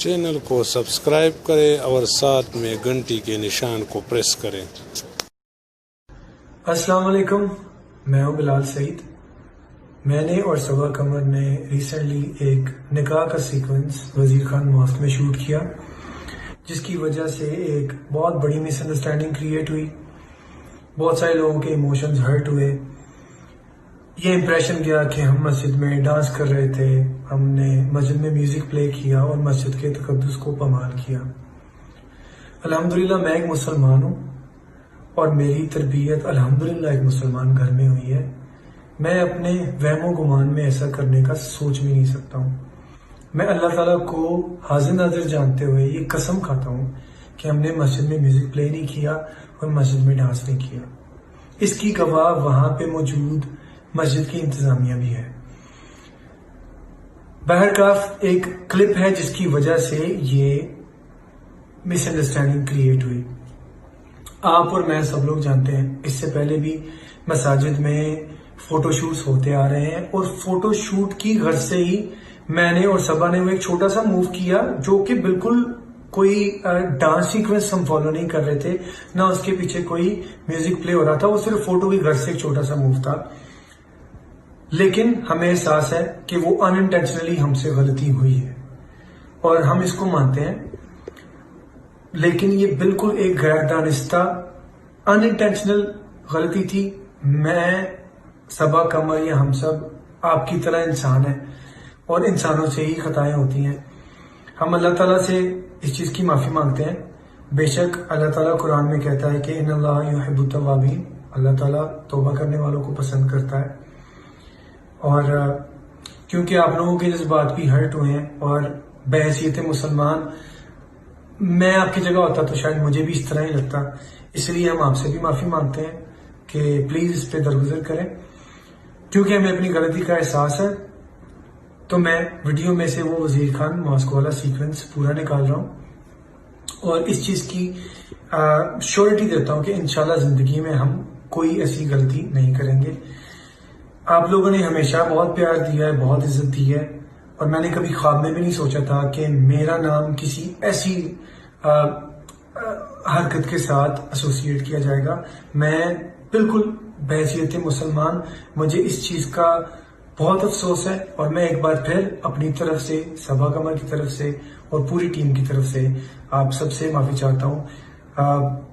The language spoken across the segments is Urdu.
چینل کو سبسکرائب کریں اور ساتھ میں گھنٹی کے نشان کو پریس کریں۔ السلام علیکم، میں ہوں بلال سعید۔ میں نے اور صبا قمر نے ریسنٹلی ایک نکاح کا سیکوینس وزیر خان ماسک میں شوٹ کیا، جس کی وجہ سے ایک بہت بڑی مس انڈرسٹینڈنگ کریٹ ہوئی، بہت سارے لوگوں کے ایموشنز ہرٹ ہوئے۔ یہ امپریشن گیا کہ ہم مسجد میں ڈانس کر رہے تھے، ہم نے مسجد میں میوزک پلے کیا اور مسجد کے تقدس کو پامال کیا۔ الحمدللہ میں ایک مسلمان ہوں اور میری تربیت الحمدللہ ایک مسلمان گھر میں ہوئی ہے۔ میں اپنے وہم و گمان میں ایسا کرنے کا سوچ بھی نہیں سکتا ہوں۔ میں اللہ تعالیٰ کو حاضر ناظر جانتے ہوئے یہ قسم کھاتا ہوں کہ ہم نے مسجد میں میوزک پلے نہیں کیا اور مسجد میں ڈانس نہیں کیا۔ اس کی گواہ وہاں پہ موجود مسجد کی انتظامیہ بھی ہے۔ بہرکاف ایک کلپ ہے جس کی وجہ سے یہ مس انڈرسٹینڈنگ کریٹ ہوئی۔ آپ اور میں سب لوگ جانتے ہیں اس سے پہلے بھی مساجد میں فوٹو شوٹس ہوتے آ رہے ہیں، اور فوٹو شوٹ کی غرض سے ہی میں نے اور صبا نے وہ ایک چھوٹا سا موو کیا جو کہ بالکل کوئی ڈانس سیکوینس ہم فالو نہیں کر رہے تھے، نہ اس کے پیچھے کوئی میوزک پلے ہو رہا تھا، وہ صرف فوٹو کی غرض سے ایک چھوٹا سا موو تھا۔ لیکن ہمیں احساس ہے کہ وہ ان انٹینشنلی ہم سے غلطی ہوئی ہے اور ہم اس کو مانتے ہیں، لیکن یہ بالکل ایک غیر دانستہ ان انٹینشنل غلطی تھی۔ میں، صبا، قمر یا ہم سب آپ کی طرح انسان ہیں اور انسانوں سے ہی خطائیں ہوتی ہیں۔ ہم اللہ تعالیٰ سے اس چیز کی معافی مانگتے ہیں۔ بے شک اللہ تعالیٰ قرآن میں کہتا ہے کہ ان اللہ یحب التوابین، اللہ تعالیٰ توبہ کرنے والوں کو پسند کرتا ہے۔ اور کیونکہ آپ لوگوں کے جذبات بھی ہرٹ ہوئے ہیں اور بحیثیت مسلمان میں آپ کی جگہ ہوتا تو شاید مجھے بھی اس طرح ہی لگتا، اس لیے ہم آپ سے بھی معافی مانگتے ہیں کہ پلیز اس پہ درگزر کریں۔ کیونکہ ہمیں اپنی غلطی کا احساس ہے تو میں ویڈیو میں سے وہ وزیر خان ماسک والا سیکوینس پورا نکال رہا ہوں اور اس چیز کی شیورٹی دیتا ہوں کہ انشاءاللہ زندگی میں ہم کوئی ایسی غلطی نہیں کریں گے۔ آپ لوگوں نے ہمیشہ بہت پیار دیا ہے، بہت عزت دی ہے، اور میں نے کبھی خواب میں بھی نہیں سوچا تھا کہ میرا نام کسی ایسی حرکت کے ساتھ ایسوسیٹ کیا جائے گا۔ میں بالکل بحیثیت مسلمان، مجھے اس چیز کا بہت افسوس ہے، اور میں ایک بار پھر اپنی طرف سے، صبا قمر کی طرف سے اور پوری ٹیم کی طرف سے آپ سب سے معافی چاہتا ہوں،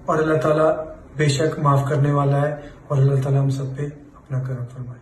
اور اللہ تعالیٰ بے شک معاف کرنے والا ہے، اور اللہ تعالیٰ ہم سب پہ اپنا کرم فرمائے۔